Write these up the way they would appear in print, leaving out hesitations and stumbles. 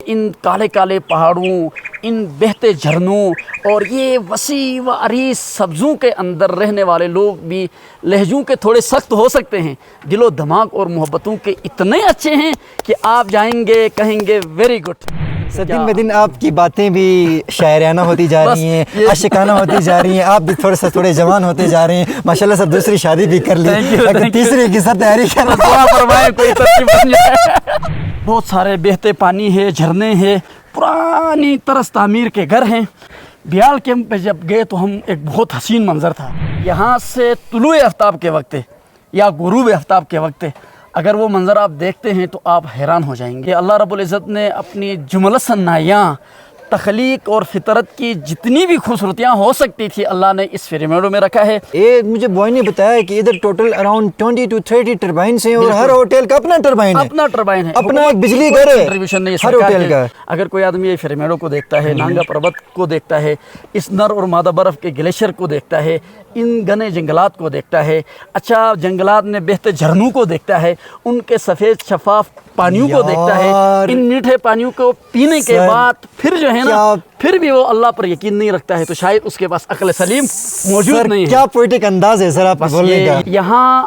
ان کالے کالے پہاڑوں، ان بہتے جھرنوں اور یہ وسیع و عریض سبزوں کے اندر رہنے والے لوگ بھی لہجوں کے تھوڑے سخت ہو سکتے ہیں، دل و دماغ اور محبتوں کے اتنے اچھے ہیں کہ آپ جائیں گے کہیں گے ویری گڈ۔ سر دن بہ دن آپ کی باتیں بھی شاعرانہ ہوتی جا رہی ہیں، عاشقانہ ہوتی جا رہی ہیں، آپ بھی تھوڑے جوان ہوتے جا رہے ہیں ماشاءاللہ سر، دوسری شادی بھی کر لی، اگر تیسری کی سر تیاری کر بہت سارے بہتے پانی ہے، جھرنے ہیں، پرانی طرز تعمیر کے گھر ہیں۔ بیال کیمپ پہ جب گئے تو ہم ایک بہت حسین منظر تھا، یہاں سے طلوع آفتاب کے وقت یا غروب آفتاب کے وقت اگر وہ منظر آپ دیکھتے ہیں تو آپ حیران ہو جائیں گے۔ اللہ رب العزت نے اپنی جملہ ثنائیاں تخلیق اور فطرت کی جتنی بھی خوبصورتیاں ہو سکتی تھی اللہ نے اس پیرمیڈوں میں رکھا ہے۔ یہ مجھے بوائے نے بتایا کہ ادھر ٹوٹل اراؤنڈ 20 to 30 ٹربائنس ہیں اور ہر ہوٹل کا اپنا ٹربائن ہے، اپنا ٹربائن ہے، اپنا ایک بجلی گھر ہے کنٹریبیوشن نہیں ہر ہوٹل کا۔ اگر کوئی آدمی یہ پیرمیڈوں کو دیکھتا ہے، نانگا پربت کو دیکھتا ہے، اس نر اور مادہ برف کے گلیشیئر کو دیکھتا ہے، ان گھنے جنگلات کو دیکھتا ہے، اچھا جنگلات میں بہتے جھرنوں کو دیکھتا ہے، ان کے سفید شفاف پانیوں کو دیکھتا ہے، ان میٹھے پانیوں کو پینے کے بعد پھر جو ہے نا پھر بھی وہ اللہ پر یقین نہیں رکھتا ہے تو شاید اس کے پاس عقل سلیم موجود نہیں ہے۔ کیا پوئٹک انداز ہے سر آپ بولنے کا۔ یہاں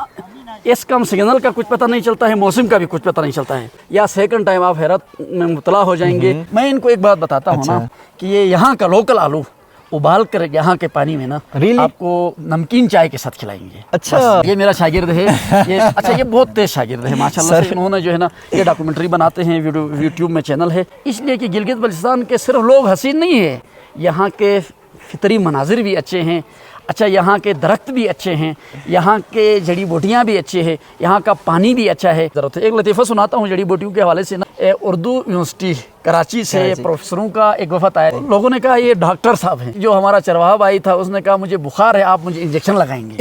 اس کم سگنل کا کچھ پتہ نہیں چلتا ہے، موسم کا بھی کچھ پتہ نہیں چلتا ہے، یا سیکنڈ ٹائم آپ حیرت میں مبتلا ہو جائیں گے۔ میں ان کو ایک بات بتاتا ہوں نا کہ یہ یہاں کا لوکل آلو ابال کر یہاں کے پانی میں نا آپ کو نمکین چائے کے ساتھ کھلائیں گے۔ اچھا یہ میرا شاگرد ہے، یہ بہت تیز شاگرد ہے ماشاءاللہ سے، انہوں نے جو ہے نا یہ ڈاکومنٹری بناتے ہیں، یوٹیوب میں چینل ہے، اس لیے کہ گلگت بلتستان کے صرف لوگ حسین نہیں ہیں، یہاں کے فطری مناظر بھی اچھے ہیں، اچھا یہاں کے درخت بھی اچھے ہیں، یہاں کے جڑی بوٹیاں بھی اچھے ہیں، یہاں کا پانی بھی اچھا ہے۔ ضرورت ہے ایک لطیفہ سناتا ہوں جڑی بوٹیوں کے حوالے سے نا، اردو یونیورسٹی کراچی سے پروفیسروں کا ایک وفد آیا، لوگوں نے کہا یہ ڈاکٹر صاحب ہیں، جو ہمارا چرواہا بھائی تھا اس نے کہا مجھے بخار ہے، آپ مجھے انجیکشن لگائیں گے۔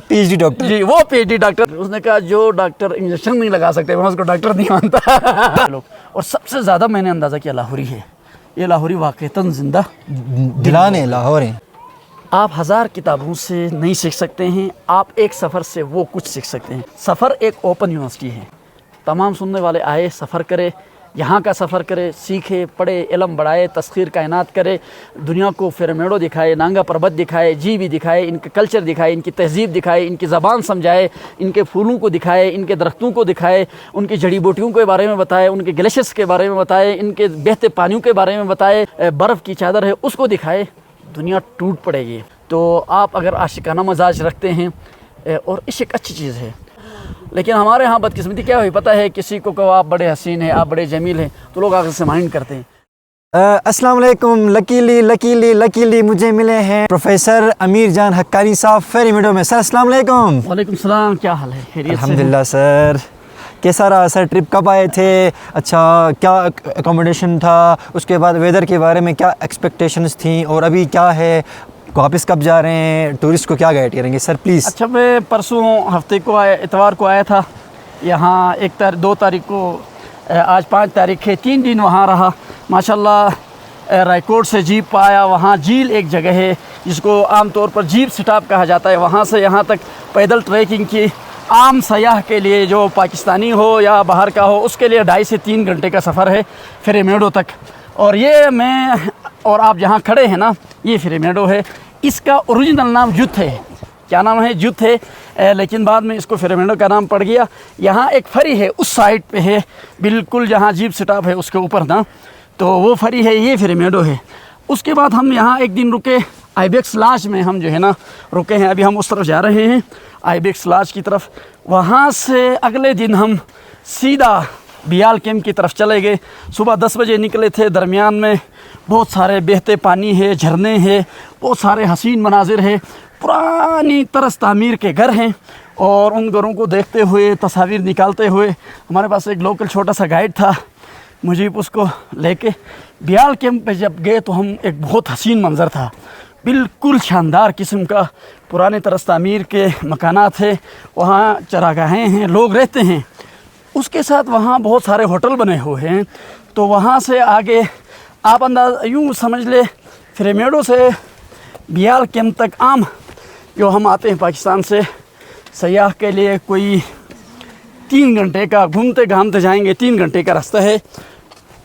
پی ایچ ڈی ڈاکٹر، جی وہ پی ایچ ڈی ڈاکٹر، اس نے کہا جو ڈاکٹر انجیکشن نہیں لگا سکتے میں اس کو ڈاکٹر نہیں مانتا۔ اور سب سے زیادہ میں نے اندازہ کیا لاہوری ہے، یہ لاہوری واقعتاً زندہ دلانے لاہور ہیں۔ آپ 1000 کتابوں سے نہیں سیکھ سکتے ہیں، آپ ایک سفر سے وہ کچھ سیکھ سکتے ہیں۔ سفر ایک اوپن یونیورسٹی ہے، تمام سننے والے آئے، سفر کرے، یہاں کا سفر کرے، سیکھے، پڑھے، علم بڑھائے، تسخیر کائنات کرے، دنیا کو پیرمیڈوں دکھائے، نانگا پربت دکھائے، جی بھی دکھائے، ان کے کلچر دکھائے، ان کی تہذیب دکھائے، ان کی زبان سمجھائے، ان کے پھولوں کو دکھائے، ان کے درختوں کو دکھائے، ان کی جڑی بوٹیوں کے بارے میں بتائے، ان کے گلیشیئرز کے بارے میں بتائے، ان کے بہتے پانیوں کے بارے میں بتائے، برف کی چادر ہے اس کو دکھائے، دنیا ٹوٹ پڑے گی۔ تو آپ اگر عاشقانہ مزاج رکھتے ہیں اور عشق اچھی چیز ہے، لیکن ہمارے ہاں بدقسمتی کیا ہوئی پتہ ہے، کسی کو کہ آپ بڑے حسین ہیں، آپ بڑے جمیل ہیں تو لوگ آگے سے مائنڈ کرتے ہیں۔ السلام علیکم، لکیلی مجھے ملے ہیں پروفیسر امیر جان حقانی صاحب فیری میڈو میں۔ سر السلام علیکم۔ وعلیکم السلام، کیا حال ہے؟ خیریت سے؟ الحمدللہ سر، کیسا رہا سر ٹرپ؟ کب آئے تھے؟ اچھا کیا اکوموڈیشن تھا؟ اس کے بعد ویدر کے بارے میں کیا ایکسپیکٹیشنز تھیں اور ابھی کیا ہے؟ واپس کب جا رہے ہیں؟ ٹورسٹ کو کیا گائیڈ کریں گے سر پلیز؟ اچھا میں پرسوں ہفتے کو اتوار کو آیا تھا یہاں، 2 تاریخ کو، آج 5 تاریخ ہے، 3 دن وہاں رہا ماشاءاللہ۔ رائکوٹ سے جیپ پایا، وہاں جھیل ایک جگہ ہے جس کو عام طور پر جیپ سٹاپ کہا جاتا ہے، وہاں سے یہاں تک پیدل ٹریکنگ کی عام سیاح کے لیے جو پاکستانی ہو یا باہر کا ہو اس کے لیے 2.5 سے 3 گھنٹے کا سفر ہے پیرمیڈو تک۔ اور یہ میں اور آپ جہاں کھڑے ہیں نا یہ پیرمیڈو ہے، اس کا اوریجنل نام جت ہے، کیا نام ہے؟ جت ہے، لیکن بعد میں اس کو پیرمیڈو کا نام پڑ گیا۔ یہاں ایک فری ہے اس سائڈ پہ ہے، بالکل جہاں جیپ سٹاپ ہے اس کے اوپر نا، تو وہ فری ہے، یہ پیرمیڈو ہے۔ اس کے بعد ہم یہاں ایک دن رکے، آئیبیکس لاج میں ہم جو ہے نا رکے ہیں، ابھی ہم اس طرف جا رہے ہیں آئیبیکس لاج کی طرف، وہاں سے اگلے دن ہم سیدھا بیال کیمپ کی طرف چلے گئے۔ صبح 10 بجے نکلے تھے، درمیان میں بہت سارے بہتے پانی ہے، جھرنے ہیں، بہت سارے حسین مناظر ہیں، پرانی طرز تعمیر کے گھر ہیں، اور ان گھروں کو دیکھتے ہوئے تصاویر نکالتے ہوئے ہمارے پاس ایک لوکل چھوٹا سا گائیڈ تھا مجیب، اس کو لے کے بیال کیمپ پہ جب گئے تو ہم ایک بہت حسین منظر تھا، بالکل شاندار قسم کا، پرانے طرز تعمیر کے مکانات ہیں، وہاں چراگاہیں ہیں، لوگ رہتے ہیں، اس کے ساتھ وہاں بہت سارے ہوٹل بنے ہوئے ہیں۔ تو وہاں سے آگے آپ انداز یوں سمجھ لے پیرمیڈو سے بیال کیمپ تک عام جو ہم آتے ہیں پاکستان سے سیاح کے لیے کوئی 3 گھنٹے کا، گھومتے گھامتے جائیں گے 3 گھنٹے کا راستہ ہے۔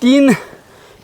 3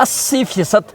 80%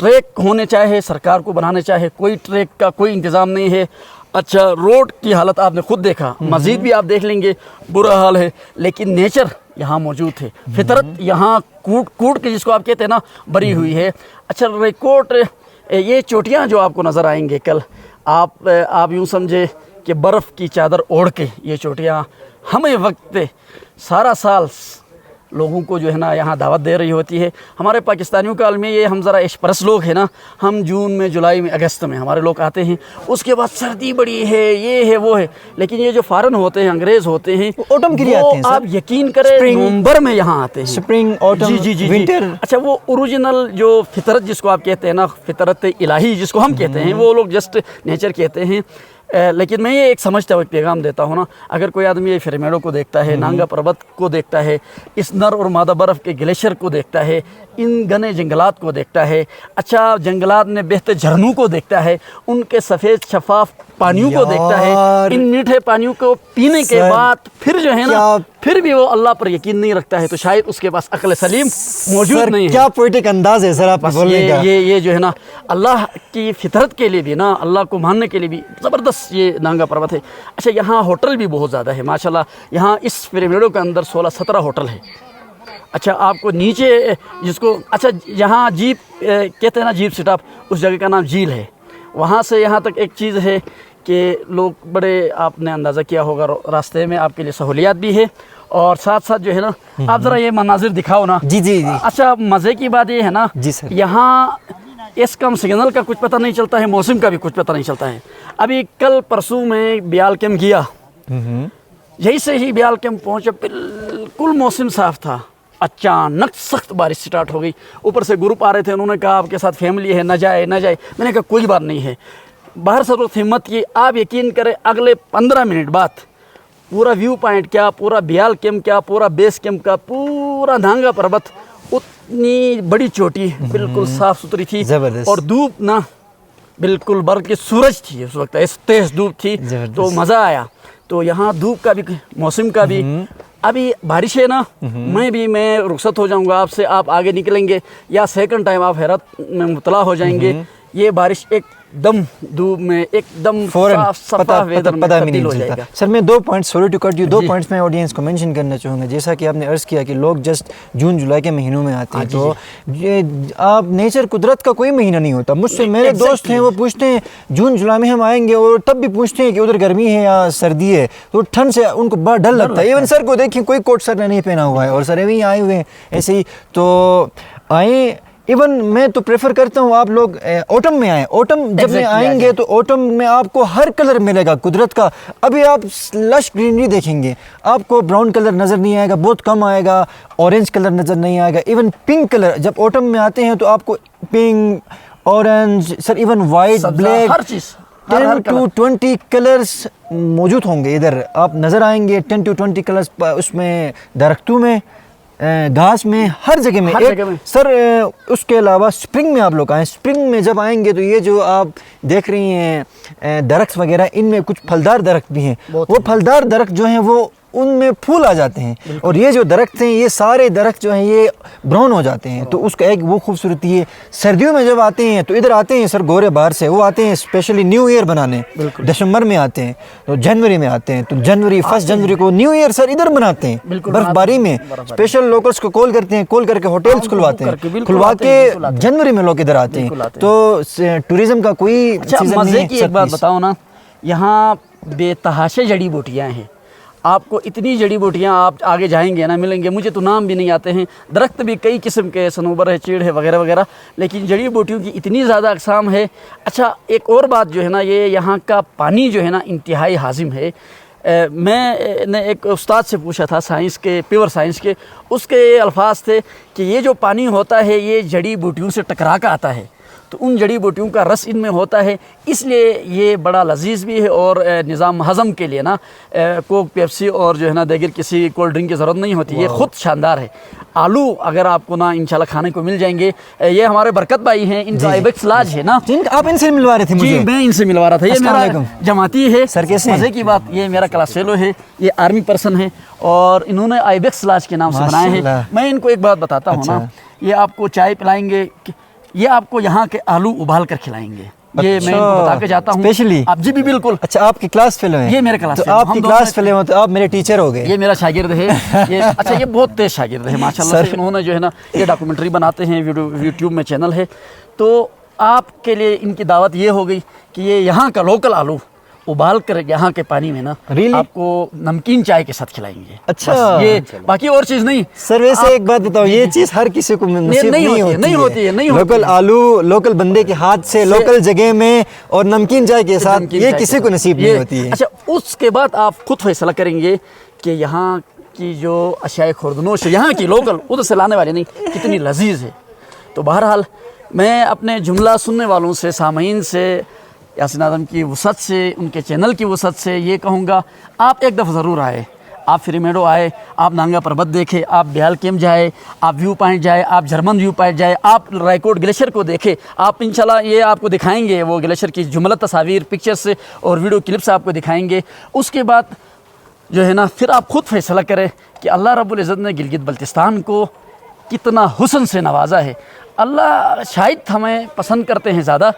ٹریک ہونے چاہے سرکار کو بنانے چاہے, کوئی ٹریک کا کوئی انتظام نہیں ہے. اچھا روڈ کی حالت آپ نے خود دیکھا, مزید بھی آپ دیکھ لیں گے برا حال ہے, لیکن نیچر یہاں موجود ہے, فطرت یہاں کوٹ کے جس کو آپ کہتے ہیں نا بری ہوئی ہے. اچھا ریکورڈ یہ چوٹیاں جو آپ کو نظر آئیں گے کل, آپ یوں سمجھے کہ برف کی چادر اوڑھ کے یہ چوٹیاں ہمیں وقت سارا سال لوگوں کو جو ہے نا یہاں دعوت دے رہی ہوتی ہے. ہمارے پاکستانیوں کا عالم یہ ہم ذرا عیش پرست لوگ ہیں نا, ہم جون میں جولائی میں اگست میں ہمارے لوگ آتے ہیں, اس کے بعد سردی بڑی ہے, یہ ہے وہ ہے. لیکن یہ جو فارن ہوتے ہیں, انگریز ہوتے ہیں, اوٹم کے لیے آتے ہیں, آپ یقین کریں نومبر میں یہاں آتے ہیں, سپرنگ اوٹم ونٹر. اچھا وہ اوریجنل جو فطرت جس کو آپ کہتے ہیں نا, فطرت الہی جس کو ہم کہتے ہیں, وہ لوگ جسٹ نیچر کہتے ہیں. لیکن میں یہ ایک سمجھتا ہوں, ایک پیغام دیتا ہوں نا, اگر کوئی آدمی یہ فرمیڈو کو دیکھتا ہے, نانگا پروت کو دیکھتا ہے, اس نر اور مادہ برف کے گلیشیئر کو دیکھتا ہے, ان گھنے جنگلات کو دیکھتا ہے, اچھا جنگلات میں بہتے جھرنوں کو دیکھتا ہے, ان کے سفید شفاف پانیوں کو دیکھتا ہے, ان میٹھے پانیوں کو پینے کے بعد پھر جو ہے نا پھر بھی وہ اللہ پر یقین نہیں رکھتا ہے, تو شاید اس کے پاس عقل سلیم موجود نہیں ہے. کیا پوئٹک انداز ہے سر آپ بولنے کا. یہ جو ہے نا اللہ کی فطرت کے لیے بھی نا, اللہ کو ماننے کے لیے بھی زبردست یہ نانگا پروت ہے. اچھا یہاں ہوٹل بھی بہت زیادہ ہے ماشاءاللہ, یہاں اس پیرامیڈوں کے اندر 16-17 ہوٹل ہے. اچھا آپ کو نیچے جس کو اچھا یہاں جیپ کہتے ہیں نا, جیپ سٹاپ, اس جگہ کا نام جھیل ہے. وہاں سے یہاں تک ایک چیز ہے کہ لوگ بڑے, آپ نے اندازہ کیا ہوگا راستے میں آپ کے لیے سہولیات بھی ہے, اور ساتھ ساتھ جو ہے نا آپ ذرا یہ مناظر دکھاؤ نا. جی جی جی. اچھا مزے کی بات یہ ہے نا, جی سر, یہاں اس کم سگنل کا کچھ پتہ نہیں چلتا ہے, موسم کا بھی کچھ پتہ نہیں چلتا ہے. ابھی کل پرسوں میں بیال کیمپ گیا, یہی سے ہی بیال کیمپ پہنچا, بالکل موسم صاف تھا, اچانک سخت بارش سٹارٹ ہو گئی. اوپر سے گروپ آ رہے تھے, انہوں نے کہا آپ کے ساتھ فیملی ہے, نہ جائے نہ جائے. میں نے کہا کوئی بات نہیں ہے. باہر سے وقت ہمت کی, آپ یقین کریں اگلے 15 منٹ بعد پورا ویو پوائنٹ کیا, پورا بیال کیمپ کیا, پورا بیس کیمپ کا, پورا نانگا پروت, اتنی بڑی چوٹی بالکل صاف ستھری تھی, اور دھوپ نا بالکل برق کی سورج تھی اس وقت, اس تیز دھوپ تھی, تو مزہ آیا. تو یہاں دھوپ کا بھی موسم کا بھی, ابھی بارش ہے نا, میں رخصت ہو جاؤں گا آپ سے, آپ آگے نکلیں گے یا سیکنڈ ٹائم آپ حیرت میں مبتلا ہو جائیں گے. یہ بارش ایک دم دھوپ میں ایک دم پتہ نہیں چلتا. سر میں 2 points, sorry to cut you, 2 points میں آڈینس کو مینشن کرنا چاہوں گا. جیسا کہ آپ نے عرض کیا کہ لوگ جسٹ جون جولائی کے مہینوں میں آتے ہیں, تو آپ نیچر قدرت کا کوئی مہینہ نہیں ہوتا. مجھ سے میرے دوست ہیں وہ پوچھتے ہیں جون جولائی میں ہم آئیں گے, اور تب بھی پوچھتے ہیں کہ ادھر گرمی ہے یا سردی ہے, تو ٹھنڈ سے ان کو بڑا ڈر لگتا ہے. ایون سر کو دیکھیں کوئی کوٹ سر نے نہیں پہنا ہوا ہے, اور سر ابھی آئے ہوئے ہیں ایسے ہی, تو آئیں. ایون میں تو پریفر کرتا ہوں آپ لوگ اوٹم میں آئیں. اوٹم جب میں آئیں گے تو اوٹم میں آپ کو ہر کلر ملے گا قدرت کا. ابھی آپ لش گرینری دیکھیں گے, آپ کو براؤن کلر نظر نہیں آئے گا, بہت کم آئے گا. اورنج کلر نظر نہیں آئے گا. ایون پنک کلر جب اوٹم میں آتے ہیں تو آپ کو پنک, اورنج, سر ایون وائٹ, بلیک, ہر چیز 10 to 20 کلرز موجود ہوں گے. ادھر آپ نظر آئیں گے 10 to 20 کلرز, اس میں درختوں میں, گھاس میں, ہر جگہ میں. سر اس کے علاوہ سپرنگ میں آپ لوگ آئیں. سپرنگ میں جب آئیں گے تو یہ جو آپ دیکھ رہی ہیں درخت وغیرہ, ان میں کچھ پھلدار درخت بھی ہیں. وہ پھلدار درخت جو ہیں وہ ان میں پھول آ جاتے ہیں, اور یہ جو درخت ہیں یہ سارے درخت جو ہیں یہ براؤن ہو جاتے ہیں. تو اس کا ایک وہ خوبصورتی ہے. سردیوں میں جب آتے ہیں تو ادھر آتے ہیں سر گورے باہر سے, وہ آتے ہیں اسپیشلی نیو ایئر بنانے. دسمبر میں آتے ہیں, تو جنوری میں آتے ہیں, تو جنوری 1 جنوری کو نیو ایئر سر ادھر بناتے ہیں برف باری میں. اسپیشل لوکلس کو کال کرتے ہیں, کال کر کے ہوٹلس کھلواتے ہیں, کھلوا کے جنوری میں لوگ ادھر آتے ہیں. تو ٹورزم کا کوئی سیزن نہیں ہے. ایک بات بتاؤ نا, یہاں بے تحاشا جڑی بوٹیاں ہیں. آپ کو اتنی جڑی بوٹیاں آپ آگے جائیں گے نا ملیں گے, مجھے تو نام بھی نہیں آتے ہیں. درخت بھی کئی قسم کے, صنوبر ہے, چیڑ ہے, وغیرہ وغیرہ, لیکن جڑی بوٹیوں کی اتنی زیادہ اقسام ہے. اچھا ایک اور بات جو ہے نا, یہ یہاں کا پانی جو ہے نا انتہائی ہاضم ہے. میں نے ایک استاد سے پوچھا تھا سائنس کے, پیور سائنس کے, اس کے الفاظ تھے کہ یہ جو پانی ہوتا ہے یہ جڑی بوٹیوں سے ٹکرا کر آتا ہے, تو ان جڑی بوٹیوں کا رس ان میں ہوتا ہے, اس لیے یہ بڑا لذیذ بھی ہے. اور نظام ہضم کے لیے نا کوک, پیپسی اور جو ہے نا دیگر کسی کولڈ ڈرنک کی ضرورت نہیں ہوتی. یہ خود شاندار ہے. آلو اگر آپ کو نا انشاءاللہ کھانے کو مل جائیں گے. یہ ہمارے برکت بھائی ہیں, ان کا ایبیکس لاج ہے نا, آپ ان سے ملوا رہے تھے مجھے. جی میں ان سے ملوا رہا تھا. یہ میرا جماعتی ہے. سر کیسے مزے کی بات, یہ میرا کلاس فیلو ہے, یہ آرمی پرسن ہے, اور انہوں نے ایبیکس لاج کے نام سے بنائے ہیں. میں ان کو ایک بات بتاتا ہوں نا, یہ آپ کو چائے پلائیں گے, یہ آپ کو یہاں کے آلو ابال کر کھلائیں گے. یہ میں بتا کے جاتا ہوں اسپیشلی آپ. جی بھی بالکل. اچھا آپ کی کلاس فیلو ہیں؟ یہ میرے کلاس تو آپ کی کلاس فیلو ہیں تو آپ میرے ٹیچر ہو گئے. یہ میرا شاگرد ہے. یہ اچھا یہ بہت تیز شاگرد ہے ماشاء اللہ سے. انہوں نے جو ہے نا یہ ڈاکومنٹری بناتے ہیں, یوٹیوب میں چینل ہے. تو آپ کے لیے ان کی دعوت یہ ہو گئی کہ یہ یہاں کا لوکل آلو ابال کر یہاں کے پانی میں نا آپ کو نمکین چائے کے ساتھ کھلائیں گے. اچھا یہ باقی اور چیز نہیں. سر ویسے ایک بات بتاؤ, یہ چیز ہر کسی کو نصیب نہیں ہوتی ہے. لوکل آلو لوکل بندے کے ہاتھ سے لوکل جگہ میں اور نمکین چائے کے ساتھ یہ کسی کو نصیب نہیں ہوتی ہے. اچھا اس کے بعد آپ خود فیصلہ کریں گے کہ یہاں کی جو اشیاء خوردنوش ہے یہاں کی لوکل ادھر سے لانے والے نہیں کتنی لذیذ ہے. تو بہرحال میں اپنے جملہ سننے والوں سے, سامعین سے, یاسین اعظم کی وسعت سے, ان کے چینل کی وسعت سے یہ کہوں گا آپ ایک دفعہ ضرور آئے. آپ فریمیڈو آئے, آپ نانگا پربت دیکھے, آپ بیال کیمپ جائے, آپ ویو پوائنٹ جائے, آپ جرمن ویو پوائنٹ جائے, آپ رائیکوٹ گلیشیئر کو دیکھے. آپ انشاءاللہ یہ آپ کو دکھائیں گے وہ گلیشیئر کی جملہ تصاویر, پکچرز اور ویڈیو کلپس آپ کو دکھائیں گے. اس کے بعد جو ہے نا پھر آپ خود فیصلہ کریں کہ اللہ رب العزت نے گلگت بلتستان کو کتنا حسن سے نوازا ہے. اللہ شاید ہمیں پسند کرتے ہیں زیادہ.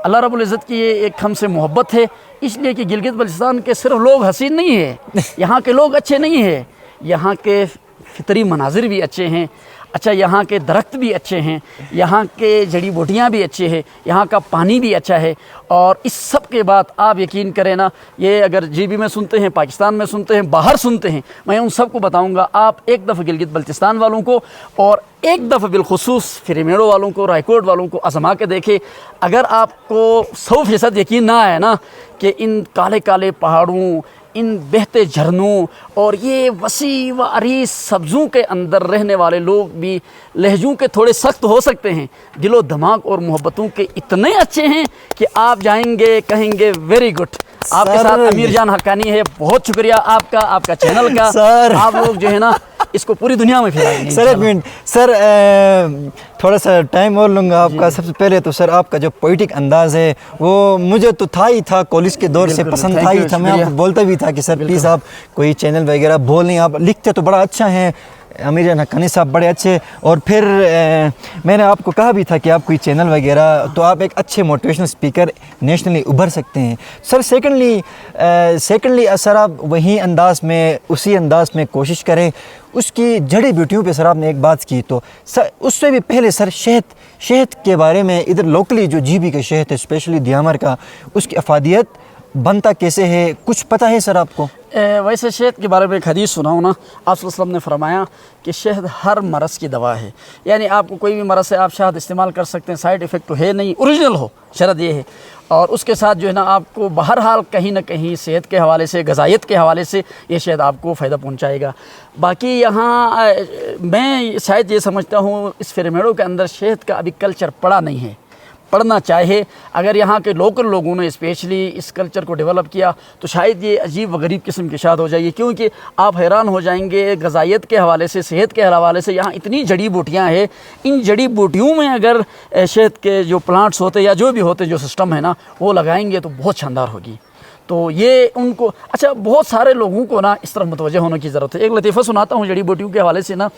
اللہ رب العزت کی یہ ایک ہم سے محبت ہے اس لیے کہ گلگت بلتستان کے صرف لوگ حسین نہیں ہیں, یہاں کے لوگ اچھے نہیں ہیں, یہاں کے فطری مناظر بھی اچھے ہیں. اچھا یہاں کے درخت بھی اچھے ہیں, یہاں کے جڑی بوٹیاں بھی اچھے ہیں, یہاں کا پانی بھی اچھا ہے. اور اس سب کے بعد آپ یقین کریں نا, یہ اگر جی بی میں سنتے ہیں, پاکستان میں سنتے ہیں, باہر سنتے ہیں, میں ان سب کو بتاؤں گا آپ ایک دفعہ گلگت بلتستان والوں کو اور ایک دفعہ بالخصوص فریمیڈو والوں کو, رائیکوٹ والوں کو آزما کے دیکھیں. اگر آپ کو 100% یقین نہ آئے نا کہ ان کالے کالے پہاڑوں, ان بہتے جھرنوں اور یہ وسیع و عریض سبزوں کے اندر رہنے والے لوگ بھی لہجوں کے تھوڑے سخت ہو سکتے ہیں, دل و دماغ اور محبتوں کے اتنے اچھے ہیں کہ آپ جائیں گے کہیں گے ویری گڈ. آپ کے ساتھ امیر جان حقانی ہے. بہت شکریہ آپ کا, آپ کا چینل کا. آپ لوگ جو ہے نا اس کو پوری دنیا میں پھیلائیں گے. سر ایک منٹ سر, تھوڑا سا ٹائم اور لوں گا آپ کا. سب سے پہلے تو سر آپ کا جو پوئٹک انداز ہے وہ مجھے تو تھا ہی تھا, کالج کے دور سے پسند تھا ہی تھا. میں آپ کو بولتا بھی تھا کہ سر پلیز آپ کوئی چینل وغیرہ بولیں, آپ لکھتے تو بڑا اچھا ہیں, امیر جان حقانی صاحب بڑے اچھے. اور پھر میں نے آپ کو کہا بھی تھا کہ آپ کوئی چینل وغیرہ, تو آپ ایک اچھے موٹیویشنل اسپیکر نیشنلی ابھر سکتے ہیں. سر سیکنڈلی سر آپ وہی انداز میں, اسی انداز میں کوشش کریں. اس کی جڑی بوٹیوں پہ سر آپ نے ایک بات کی, تو سر اس سے بھی پہلے سر شہد کے بارے میں, ادھر لوکلی جو جی بی کا شہد ہے اسپیشلی دیامر کا, اس کی افادیت بنتا کیسے ہے, کچھ پتہ ہے سر آپ کو؟ ویسے شہد کے بارے میں ایک حدیث سنا ہوں نا, آپ صلی اللہ علیہ وسلم نے فرمایا کہ شہد ہر مرض کی دوا ہے. یعنی آپ کو کوئی بھی مرض ہے آپ شہد استعمال کر سکتے ہیں, سائیڈ ایفیکٹ تو ہے نہیں, اوریجنل ہو, شرط یہ ہے. اور اس کے ساتھ جو ہے نا آپ کو بہرحال کہیں نہ کہیں صحت کے حوالے سے, غذائیت کے حوالے سے یہ شہد آپ کو فائدہ پہنچائے گا. باقی یہاں میں شاید یہ سمجھتا ہوں اس فریمیڈو کے اندر شہد کا ابھی کلچر پڑا نہیں ہے, پڑھنا چاہے. اگر یہاں کے لوکل لوگوں نے اسپیشلی اس کلچر کو ڈیولپ کیا تو شاید یہ عجیب و غریب قسم کی شاد ہو جائے گی, کیونکہ آپ حیران ہو جائیں گے غذائیت کے حوالے سے, صحت کے حوالے سے یہاں اتنی جڑی بوٹیاں ہیں. ان جڑی بوٹیوں میں اگر شہد کے جو پلانٹس ہوتے یا جو بھی ہوتے جو سسٹم ہے نا وہ لگائیں گے تو بہت شاندار ہوگی. تو یہ ان کو اچھا بہت سارے لوگوں کو نا اس طرف متوجہ ہونے کی ضرورت ہے. ایک لطیفہ سناتا ہوں جڑی بوٹیوں کے حوالے سے نا.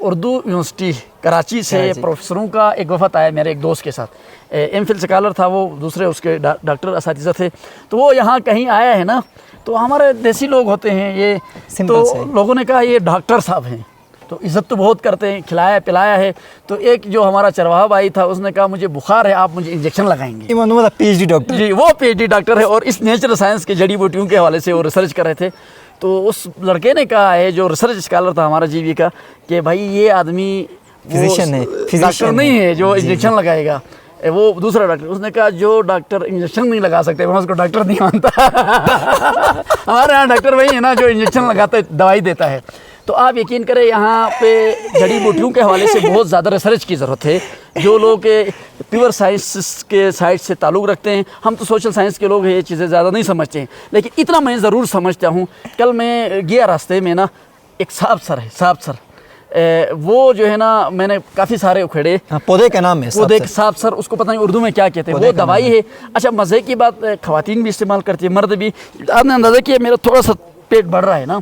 اردو یونیورسٹی کراچی سے پروفیسروں کا ایک وفد آیا میرے ایک دوست کے ساتھ, ایم فل اسکالر تھا وہ, دوسرے اس کے ڈاکٹر اساتذہ تھے. تو وہ یہاں کہیں آیا ہے نا, تو ہمارے دیسی لوگ ہوتے ہیں یہ, تو لوگوں نے کہا یہ ڈاکٹر صاحب ہیں, تو عزت تو بہت کرتے ہیں, کھلایا پلایا ہے. تو ایک جو ہمارا چرواہا بھائی تھا اس نے کہا مجھے بخار ہے, آپ مجھے انجیکشن لگائیں گے. پی ایچ ڈی ڈاکٹر, جی وہ پی ایچ ڈی ڈاکٹر ہے اور اس نیچرل سائنس کے جڑی بوٹیوں کے حوالے سے وہ ریسرچ کر رہے تھے. تو اس لڑکے نے کہا ہے جو ریسرچ اسکالر تھا ہمارا جی بی کا کہ بھائی یہ آدمی فزیشین ہے, ڈاکٹر نہیں ہے جو انجیکشن لگائے گا. وہ دوسرا ڈاکٹر, اس نے کہا جو ڈاکٹر انجیکشن نہیں لگا سکتے میں اس کو ڈاکٹر نہیں مانتا. ہمارے یہاں ڈاکٹر وہی ہے نا جو انجیکشن لگاتا ہے, دوائی دیتا ہے. تو آپ یقین کریں یہاں پہ جڑی بوٹیوں کے حوالے سے بہت زیادہ ریسرچ کی ضرورت ہے. جو لوگ پیور سائنس کے سائڈ سے تعلق رکھتے ہیں, ہم تو سوشل سائنس کے لوگ ہیں, یہ چیزیں زیادہ نہیں سمجھتے ہیں, لیکن اتنا میں ضرور سمجھتا ہوں. کل میں گیا راستے میں نا, ایک صاحب سر ہے, صاحب سر, وہ جو ہے نا میں نے کافی سارے اکھیڑے, پودے کا نام ہے پودے کے صاحب سر, اس کو پتہ نہیں اردو میں کیا کہتے ہیں, وہ دوائی ہے. اچھا مزے کی بات, خواتین بھی استعمال کرتی ہے, مرد بھی. آپ نے اندازہ کیا میرا تھوڑا سا پیٹ بڑھ رہا ہے نا,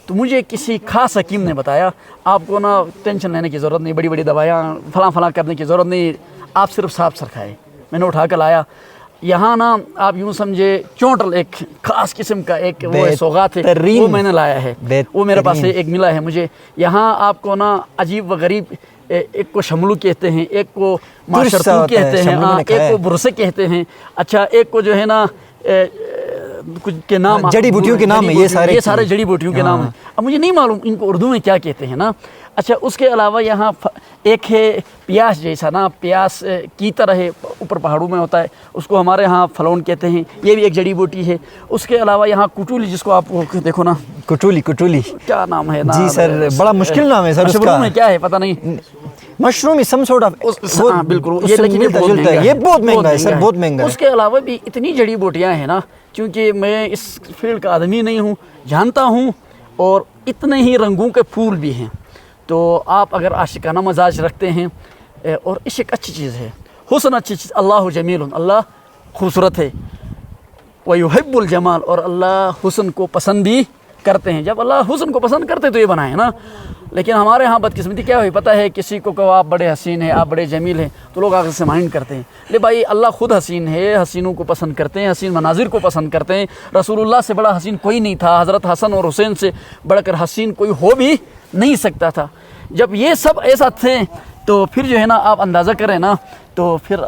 تو مجھے کسی خاص حکیم نے بتایا آپ کو نا ٹینشن لینے کی ضرورت نہیں, بڑی بڑی دوائیاں فلاں کرنے کی ضرورت نہیں, آپ صرف صاف سر کھائے. میں نے اٹھا کر لایا. یہاں نا آپ یوں سمجھے چونٹل ایک خاص قسم کا ایک وہ سوغات ہے, وہ میں نے لایا ہے, وہ میرے پاس ایک ملا ہے مجھے. یہاں آپ کو نا عجیب و غریب, ایک کو شملو کہتے ہیں, ایک کو ماشرتو کہتے ہیں, ایک کو برسے کہتے ہیں, اچھا ایک کو جو ہے نا کچھ کے نام, جڑی بوٹیوں کے نام ہیں یہ سارے جڑی بوٹیوں کے نام ہیں. اب مجھے نہیں معلوم ان کو اردو میں کیا کہتے ہیں نا. اچھا اس کے علاوہ یہاں ایک ہے پیاس جیسا نا, پیاس کی طرح ہے, اوپر پہاڑوں میں ہوتا ہے, اس کو ہمارے ہاں فلون کہتے ہیں, یہ بھی ایک جڑی بوٹی ہے. اس کے علاوہ یہاں کٹولی, جس کو آپ دیکھو نا, کٹولی کیا نام ہے نا جی سر, بڑا مشکل نام ہے سر اس کا. میں کیا ہے پتہ نہیں, مشروم سم سورٹ آف, بالکل یہ بہت مہنگا ہے سر, بہت مہنگا ہے. اس کے علاوہ بھی اتنی جڑی بوٹیاں ہیں نا, کیونکہ میں اس فیلڈ کا آدمی نہیں ہوں, جانتا ہوں, اور اتنے ہی رنگوں کے پھول بھی ہیں. تو آپ اگر عاشقانہ مزاج رکھتے ہیں, اور عشق اچھی چیز ہے, حسن اچھی چیز, اللہ جمیل, اللہ خوبصورت ہے, وَيُحِبُّ الْجَمَال, اور اللہ حسن کو پسند بھی کرتے ہیں. جب اللہ حسن کو پسند کرتے تو یہ بنائے نا. لیکن ہمارے ہاں بدقسمتی کیا ہوئی پتہ ہے, کسی کو کہو آپ بڑے حسین ہیں, آپ بڑے جمیل ہیں, تو لوگ آگے سے مائنڈ کرتے ہیں. لے بھائی اللہ خود حسین ہے, حسینوں کو پسند کرتے ہیں, حسین مناظر کو پسند کرتے ہیں. رسول اللہ سے بڑا حسین کوئی نہیں تھا, حضرت حسن اور حسین سے بڑھ کر حسین کوئی ہو بھی نہیں سکتا تھا. جب یہ سب ایسا تھے تو پھر جو ہے نا آپ اندازہ کریں نا, تو پھر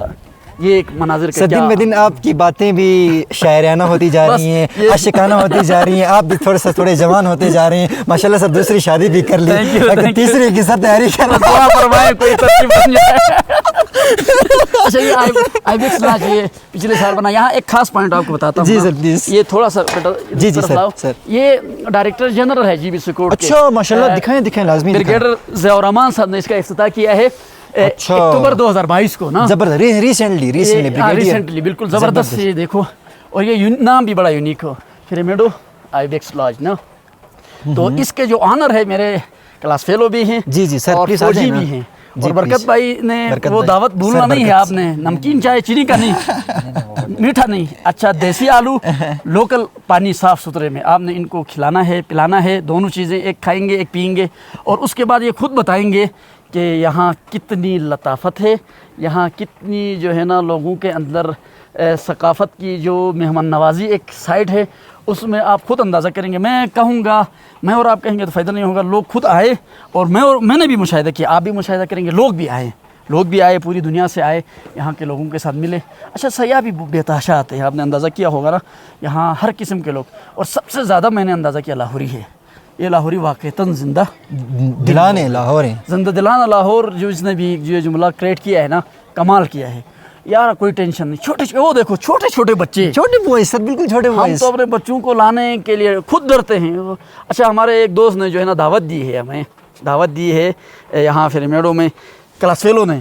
یہ ایک مناظر کا دن بہ دن آپ کی باتیں بھی شاعرانہ ہوتی جا رہی ہیں, عاشقانہ ہوتی جا رہی ہیں, آپ بھی تھوڑے جوان ہوتے جا رہے ہیں ماشاءاللہ سر. دوسری شادی بھی کر لی, تیسری کی سر تیاری کر رہا, دعا فرمائیں کوئی ترتیب بن جائے. اچھا یہ آئیبیکس لاج یہ پچھلے سال بنا. یہاں ایک خاص پوائنٹ آپ کو بتاتا ہوں. جی سر پلیز. یہ تھوڑا سا جی سر, یہ ڈائریکٹر جنرل ہے جی بی سی کوڈ کے. اچھا ماشاءاللہ, دکھائیں لازمی. بریگیڈر ضیاء الرحمان صاحب نے اس کا افتتاح کیا ہے اکتوبر 2022 کو نا. زبردست, ریسنٹلی بالکل زبردست. یہ دیکھو, اور یہ نام بھی بڑا یونیک ہو, فریمیڈو آئیبیکس لاج نا. تو اس کے جو آنر ہے میرے کلاس فیلو بھی ہیں, جی سر, اور فوجی بھی ہیں. اور برکت بھائی نے وہ دعوت بھولنا نہیں ہے آپ نے, نمکین چائے چینی کا نہیں, میٹھا نہیں, اچھا دیسی آلو, لوکل پانی صاف ستھرے میں آپ نے ان کو کھلانا ہے, پلانا ہے, دونوں چیزیں, ایک کھائیں گے ایک پئیں گے. اور اس کے بعد یہ خود بتائیں گے کہ یہاں کتنی لطافت ہے, یہاں کتنی جو ہے نا لوگوں کے اندر ثقافت کی جو مہمان نوازی ایک سائڈ ہے, اس میں آپ خود اندازہ کریں گے. میں کہوں گا, میں اور آپ کہیں گے تو فائدہ نہیں ہوگا. لوگ خود آئے, اور میں نے بھی مشاہدہ کیا, آپ بھی مشاہدہ کریں گے, لوگ بھی آئے, پوری دنیا سے آئے, یہاں کے لوگوں کے ساتھ ملے. اچھا سیاح بھی بے تحاشا آتے ہیں, آپ نے اندازہ کیا ہوگا نا, یہاں ہر قسم کے لوگ. اور سب سے زیادہ میں نے اندازہ کیا لاہوری ہے. یہ لاہوری واقعتاً زندہ دلانے لاہور ہیں, زندہ دلانا لاہور. جو اس نے بھی جو جملہ کریٹ کیا ہے نا, کمال کیا ہے یار, کوئی ٹینشن نہیں. چھوٹے وہ دیکھو چھوٹے بچے, چھوٹے بوائز سر, بالکل چھوٹے ہم بوائز. تو اپنے بچوں کو لانے کے لیے خود ڈرتے ہیں. اچھا ہمارے ایک دوست نے جو ہے نا دعوت دی ہے یہاں فریمیڈو میں, کلاس فیلو نے,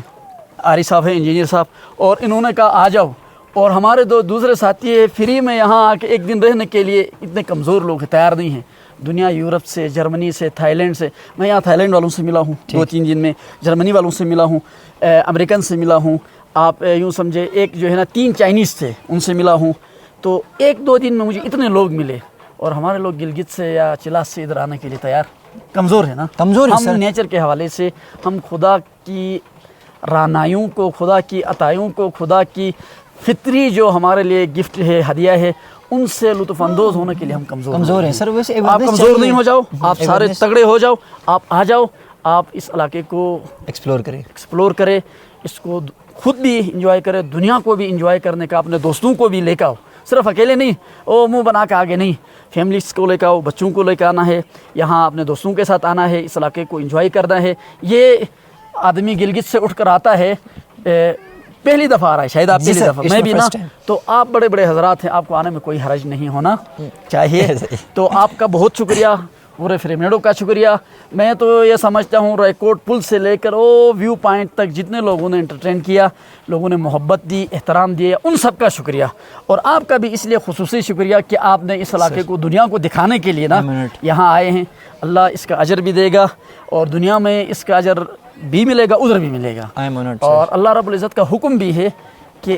آری صاحب ہیں, انجینئر صاحب, اور انہوں نے کہا آ جاؤ. اور ہمارے دوسرے ساتھی ہے فری میں یہاں آ کے ایک دن رہنے کے لیے. اتنے کمزور لوگ تیار نہیں ہیں. دنیا یورپ سے, جرمنی سے, تھائی لینڈ سے, میں یہاں تھائی لینڈ والوں سے ملا ہوں 2-3 دن میں, جرمنی والوں سے ملا ہوں, امریکن سے ملا ہوں, آپ یوں سمجھے ایک جو ہے نا 3 چائنیز تھے, ان سے ملا ہوں. تو 1-2 دن میں مجھے اتنے لوگ ملے. اور ہمارے لوگ گلگت سے یا چلاس سے ادھر آنے کے لیے تیار, کمزور ہے نا, ہم نیچر کے حوالے سے, ہم خدا کی رعنائیوں کو, خدا کی عطائیوں کو, خدا کی فطری جو ہمارے لیے گفٹ ہے, ہدیہ ہے, ان سے لطف اندوز ہونے کے لیے ہم کمزور ہیں. سر ویسے آپ کمزور نہیں ہو جاؤ, آپ سارے تگڑے ہو جاؤ, آپ آ جاؤ, آپ اس علاقے کو ایکسپلور کریں, اس کو خود بھی انجوائے کریں, دنیا کو بھی انجوائے کرنے کا, اپنے دوستوں کو بھی لے کے آؤ. صرف اکیلے نہیں, منہ بنا کے آگے نہیں, فیملیز کو لے کے آؤ, بچوں کو لے کے آنا ہے, یہاں اپنے دوستوں کے ساتھ آنا ہے, اس علاقے کو انجوائے کرنا ہے. یہ آدمی گلگت سے اٹھ کر آتا ہے, پہلی دفعہ آ رہا ہے شاید, آپ پہلی دفعہ, میں بھی نا, تو آپ بڑے حضرات ہیں, آپ کو آنے میں کوئی حرج نہیں ہونا چاہیے. تو آپ کا بہت شکریہ, پورے فریمیڈو کا شکریہ. میں تو یہ سمجھتا ہوں رائے-کوٹ پل سے لے کر ویو پوائنٹ تک جتنے لوگوں نے انٹرٹین کیا, لوگوں نے محبت دی, احترام دیا, ان سب کا شکریہ. اور آپ کا بھی اس لیے خصوصی شکریہ کہ آپ نے اس علاقے کو دنیا کو دکھانے کے لیے نا یہاں آئے ہیں. اللہ اس کا اجر بھی دے گا, اور دنیا میں اس کا اجر بھی ملے گا, ادھر بھی ملے گا. اور اللہ رب العزت کا حکم بھی ہے کہ